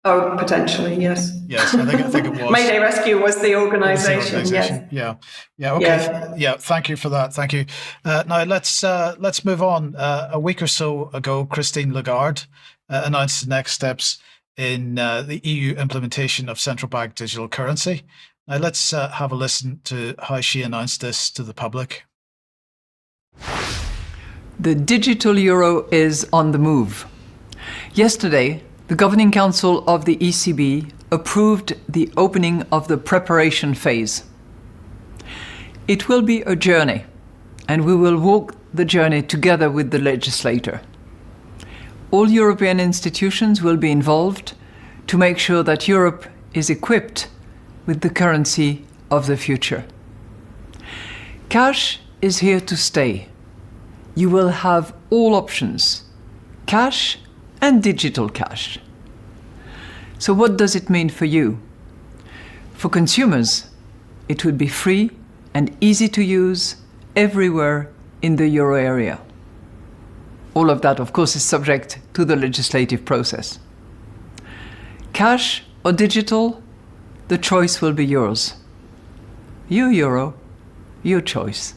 C: Oh, potentially, yes.
A: Yes, I think it was.
C: Mayday Rescue was the organisation. Yes.
A: Yeah. Okay. Yeah. Thank you for that. Thank you. Now let's move on. A week or so ago, Christine Lagarde announced the next steps in the EU implementation of central bank digital currency. Now let's have a listen to how she announced this to the public.
F: The digital euro is on the move. Yesterday, the Governing Council of the ECB approved the opening of the preparation phase. It will be a journey, and we will walk the journey together with the legislator. All European institutions will be involved to make sure that Europe is equipped with the currency of the future. Cash is here to stay. You will have all options, cash and digital cash. So what does it mean for you? For consumers, it would be free and easy to use everywhere in the euro area. All of that, of course, is subject to the legislative process. Cash or digital, the choice will be yours. Your euro, your choice.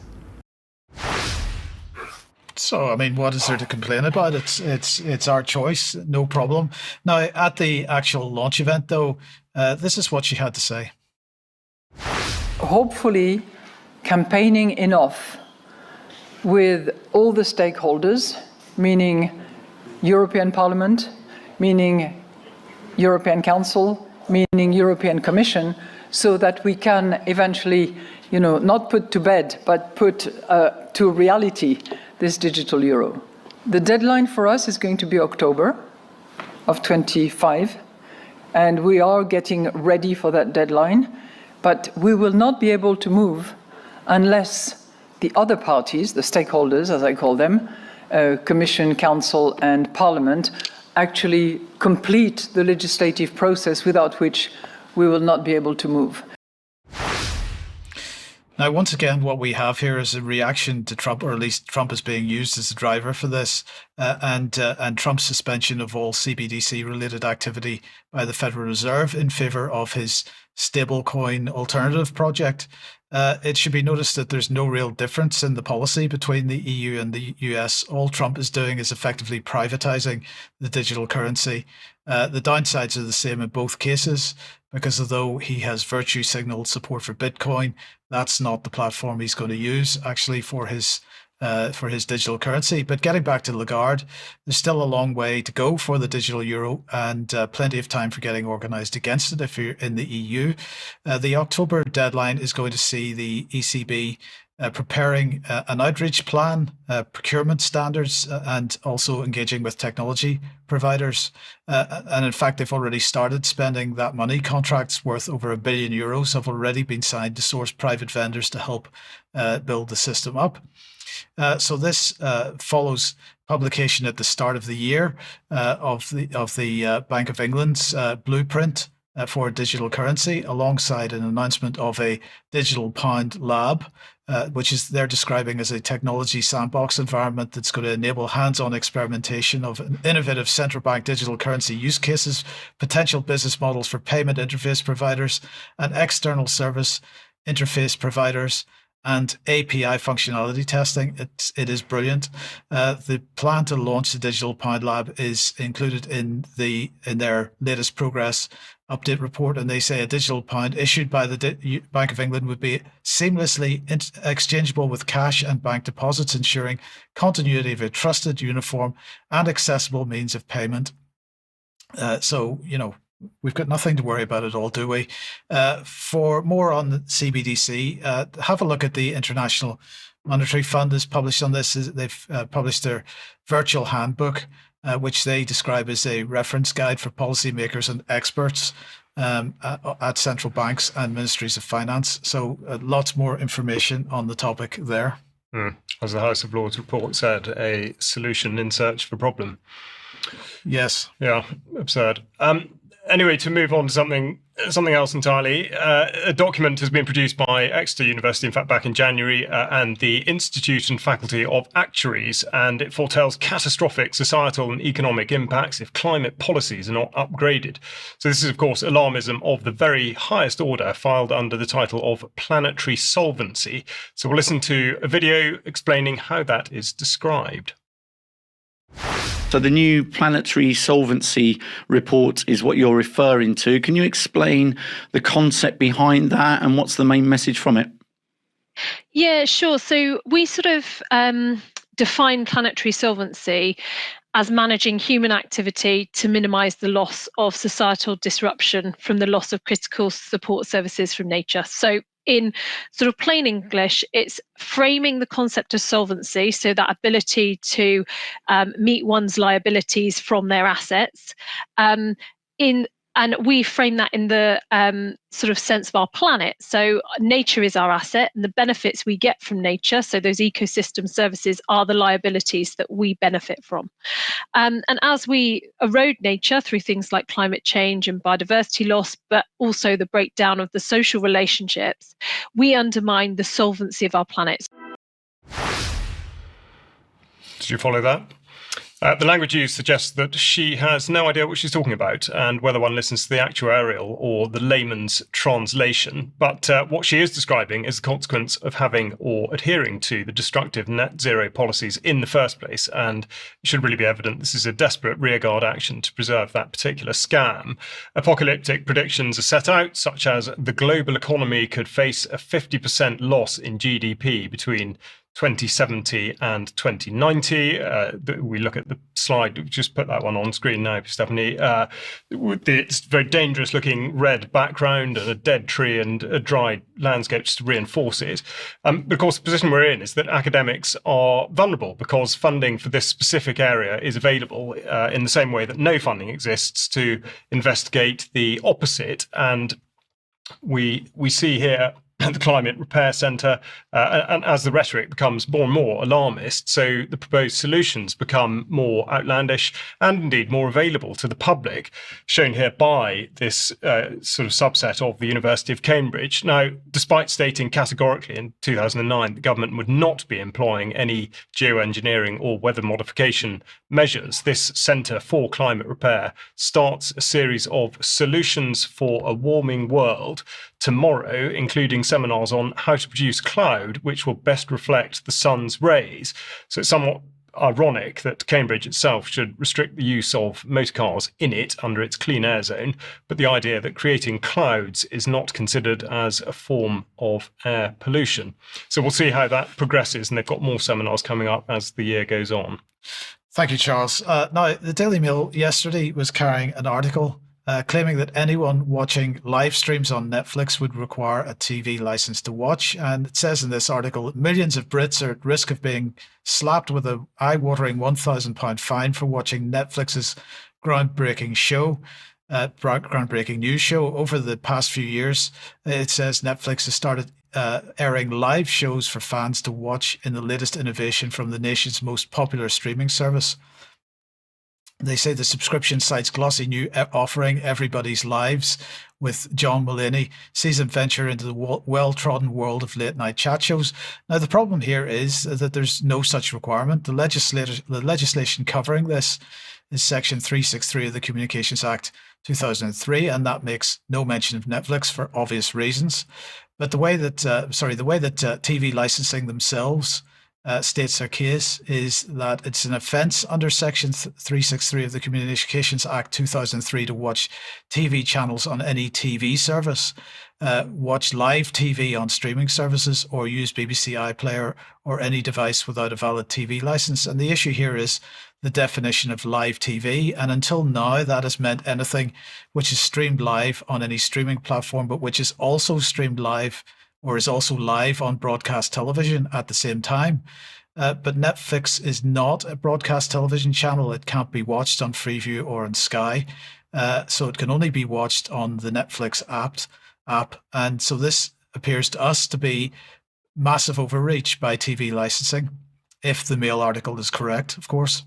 A: So, I mean, what is there to complain about? It's our choice, no problem. Now, at the actual launch event, though, this is what she had to say.
F: Hopefully, campaigning enough with all the stakeholders, meaning European Parliament, meaning European Council, meaning European Commission, so that we can eventually, not put to bed, but put to reality this digital euro. The deadline for us is going to be October of 25, and we are getting ready for that deadline, but we will not be able to move unless the other parties, the stakeholders, as I call them, Commission, Council, and Parliament, actually complete the legislative process, without which we will not be able to move.
A: Now, once again, what we have here is a reaction to Trump, or at least Trump is being used as a driver for this, and Trump's suspension of all CBDC-related activity by the Federal Reserve in favour of his stablecoin alternative project. It should be noticed that there's no real difference in the policy between the EU and the US. All Trump is doing is effectively privatizing the digital currency. The downsides are the same in both cases, because although he has virtue signaled support for Bitcoin, that's not the platform he's going to use actually for his digital currency. But getting back to Lagarde, there's still a long way to go for the digital euro, and plenty of time for getting organised against it if you're in the EU. The October deadline is going to see the ECB preparing an outreach plan, procurement standards, and also engaging with technology providers. And in fact, they've already started spending that money. Contracts worth over €1 billion have already been signed to source private vendors to help build the system up. So this follows publication at the start of the year of the Bank of England's blueprint for digital currency, alongside an announcement of a digital pound lab, which is they're describing as a technology sandbox environment that's going to enable hands-on experimentation of innovative central bank digital currency use cases, potential business models for payment interface providers and external service interface providers, and API functionality testing. It is brilliant. The plan to launch the Digital Pound Lab is included in their latest progress update report, and they say a digital pound issued by the Bank of England would be seamlessly exchangeable with cash and bank deposits, ensuring continuity of a trusted, uniform, and accessible means of payment. So, we've got nothing to worry about at all, do we? For more on the CBDC, have a look at the International Monetary Fund has published on this. They've published their virtual handbook, which they describe as a reference guide for policymakers and experts at central banks and ministries of finance. So lots more information on the topic there.
B: As the House of Lords report said, a solution in search for problem.
A: Yes.
B: Yeah, absurd. Anyway, to move on to something else entirely, a document has been produced by Exeter University, in fact, back in January, and the Institute and Faculty of Actuaries, and it foretells catastrophic societal and economic impacts if climate policies are not upgraded. So this is, of course, alarmism of the very highest order, filed under the title of planetary solvency. So we'll listen to a video explaining how that is described.
G: So the new planetary solvency report is what you're referring to. Can you explain the concept behind that and what's the main message from it?
H: Yeah, sure. So we sort of define planetary solvency as managing human activity to minimise the loss of societal disruption from the loss of critical support services from nature. So in sort of plain English, it's framing the concept of solvency, so that ability to meet one's liabilities from their assets, and we frame that in the sort of sense of our planet. So nature is our asset, and the benefits we get from nature, so those ecosystem services, are the liabilities that we benefit from. And as we erode nature through things like climate change and biodiversity loss, but also the breakdown of the social relationships, we undermine the solvency of our planet.
B: Did you follow that? The language used suggests that she has no idea what she's talking about, and whether one listens to the actuarial or the layman's translation. But what she is describing is the consequence of having or adhering to the destructive net zero policies in the first place. And it should really be evident this is a desperate rearguard action to preserve that particular scam. Apocalyptic predictions are set out, such as the global economy could face a 50% loss in GDP between 2070 and 2090. We look at the slide, just put that one on screen now, Stephanie. It's very dangerous looking red background and a dead tree and a dry landscape just to reinforce it. But of course, the position we're in is that academics are vulnerable because funding for this specific area is available in the same way that no funding exists to investigate the opposite. And we see here the Climate Repair Centre, and as the rhetoric becomes more and more alarmist, so the proposed solutions become more outlandish and indeed more available to the public, shown here by this sort of subset of the University of Cambridge. Now, despite stating categorically in 2009 the government would not be employing any geoengineering or weather modification measures, this Centre for Climate Repair starts a series of solutions for a warming world tomorrow, including seminars on how to produce cloud which will best reflect the sun's rays. So it's somewhat ironic that Cambridge itself should restrict the use of motorcars in it under its clean air zone, but the idea that creating clouds is not considered as a form of air pollution. So we'll see how that progresses, and they've got more seminars coming up as the year goes on.
A: Thank you, Charles. Now, the Daily Mail yesterday was carrying an article claiming that anyone watching live streams on Netflix would require a TV license to watch. And it says in this article that millions of Brits are at risk of being slapped with a eye-watering £1,000 fine for watching Netflix's groundbreaking news show. Over the past few years, it says Netflix has started airing live shows for fans to watch in the latest innovation from the nation's most popular streaming service. They say the subscription site's glossy new offering, Everybody's Lives, with John Mulaney, sees them venture into the well-trodden world of late-night chat shows. Now, the problem here is that there's no such requirement. The legislation covering this is Section 363 of the Communications Act 2003, and that makes no mention of Netflix for obvious reasons. But the way that TV licensing themselves states their case is that it's an offence under Section 363 of the Communications Act 2003 to watch TV channels on any TV service, watch live TV on streaming services, or use BBC iPlayer or any device without a valid TV license. And the issue here is the definition of live TV. And until now, that has meant anything which is streamed live on any streaming platform, but which is also streamed live or is also live on broadcast television at the same time. But Netflix is not a broadcast television channel. It can't be watched on Freeview or on Sky. So it can only be watched on the Netflix app. And so this appears to us to be massive overreach by TV licensing, if the Mail article is correct, of course.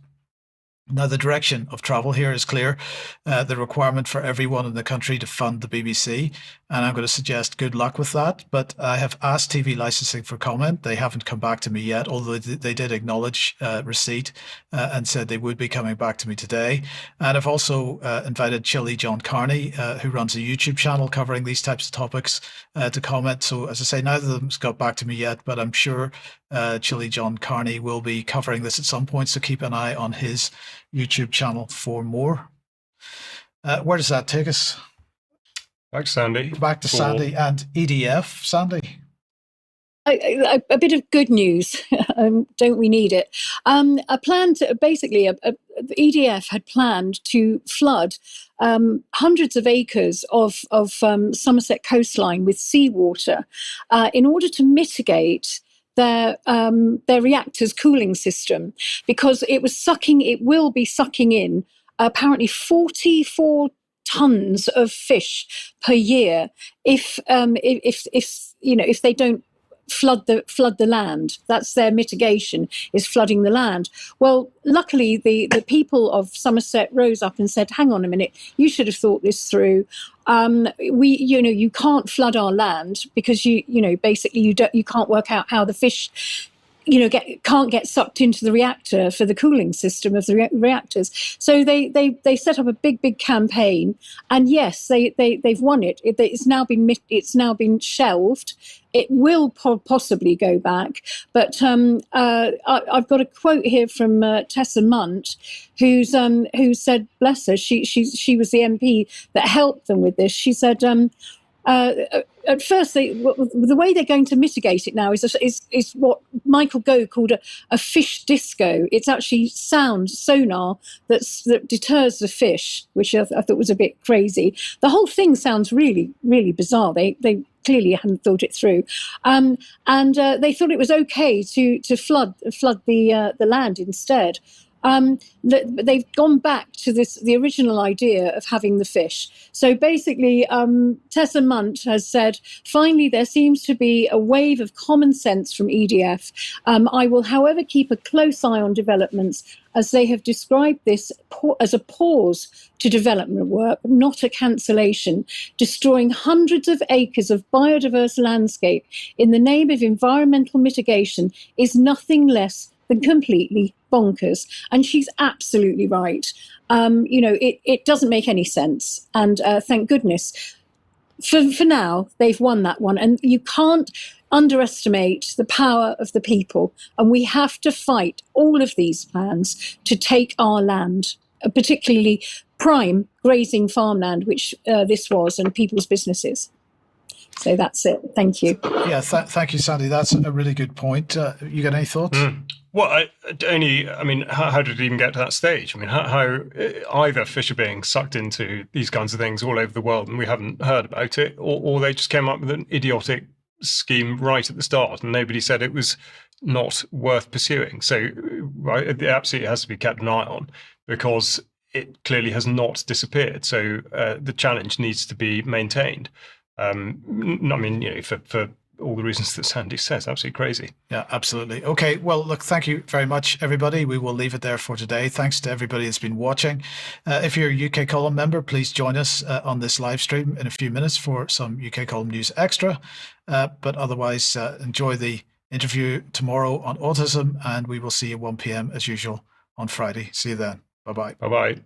A: Now, the direction of travel here is clear. The requirement for everyone in the country to fund the BBC. And I'm going to suggest good luck with that. But I have asked TV licensing for comment. They haven't come back to me yet, although they did acknowledge receipt and said they would be coming back to me today. And I've also invited Chili John Carney, who runs a YouTube channel covering these types of topics, to comment. So as I say, neither of them's got back to me yet, but I'm sure Chili John Carney will be covering this at some point. So keep an eye on his YouTube channel for more. Where does that take us?
B: Back to Sandi.
A: Back to Sandi and EDF. Sandi.
D: A bit of good news. Don't we need it? A plan to basically, EDF had planned to flood hundreds of acres of Somerset coastline with seawater in order to mitigate their reactor's cooling system, because it will be sucking in apparently 44 tons of fish per year if they don't flood the land. That's their mitigation, is flooding the land. Well, luckily the people of Somerset rose up and said, hang on a minute, you should have thought this through. You can't flood our land because you can't work out how the fish can't get sucked into the reactor for the cooling system of the reactors. So they set up a big campaign, and yes, they've won it. It's now been shelved. It will possibly go back, but I've got a quote here from Tessa Munt, who said, bless her, she was the MP that helped them with this. She said, at first, the way they're going to mitigate it now is what Michael Gove called a fish disco. It's actually sonar that deters the fish, which I thought was a bit crazy. The whole thing sounds really, really bizarre. They clearly hadn't thought it through, and they thought it was okay to flood the land instead. They've gone back to the original idea of having the fish. So basically, Tessa Munt has said, finally, there seems to be a wave of common sense from EDF. I will, however, keep a close eye on developments, as they have described this as a pause to development work, not a cancellation. Destroying hundreds of acres of biodiverse landscape in the name of environmental mitigation is nothing less than completely bonkers. And she's absolutely right. It doesn't make any sense. And thank goodness, for now, they've won that one. And you can't underestimate the power of the people. And we have to fight all of these plans to take our land, particularly prime grazing farmland, which this was, and people's businesses. So that's it. Thank you.
A: Yeah, thank you, Sandi. That's a really good point. You got any thoughts?
B: Well, I mean, how did it even get to that stage? I mean, how either fish are being sucked into these kinds of things all over the world and we haven't heard about it, or they just came up with an idiotic scheme right at the start and nobody said it was not worth pursuing. So it absolutely has to be kept an eye on because it clearly has not disappeared. So the challenge needs to be maintained. I mean, for all the reasons that Sandi says, absolutely crazy.
A: Yeah, absolutely. Okay, well, look, thank you very much, everybody. We will leave it there for today. Thanks to everybody that's been watching. If you're a UK Column member, please join us on this live stream in a few minutes for some UK Column News Extra. But otherwise, enjoy the interview tomorrow on autism, and we will see you 1 p.m. as usual on Friday. See you then. Bye-bye.
B: Bye-bye.